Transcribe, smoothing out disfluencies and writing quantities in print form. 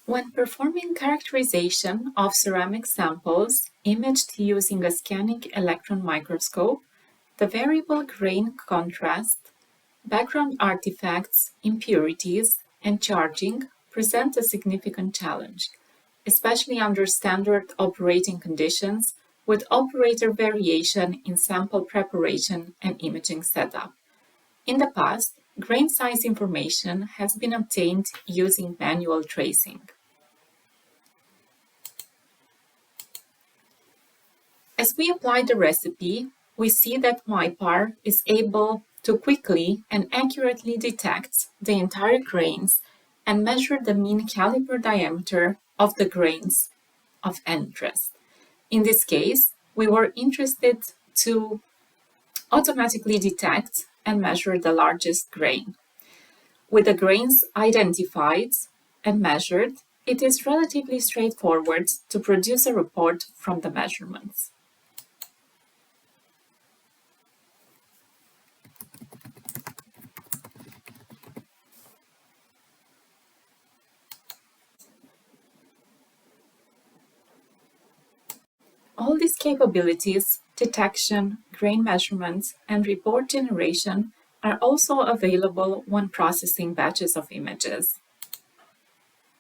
When performing characterization of ceramic samples imaged using a scanning electron microscope, the variable grain contrast, background artifacts, impurities, and charging present a significant challenge, especially under standard operating conditions with operator variation in sample preparation and imaging setup. In the past, grain size information has been obtained using manual tracing. As we apply the recipe, we see that MIPAR is able to quickly and accurately detect the entire grains and measure the mean caliper diameter of the grains of interest. In this case, we were interested to automatically detect and measure the largest grain. With the grains identified and measured, it is relatively straightforward to produce a report from the measurements. All these capabilities, detection, grain measurements, and report generation, are also available when processing batches of images.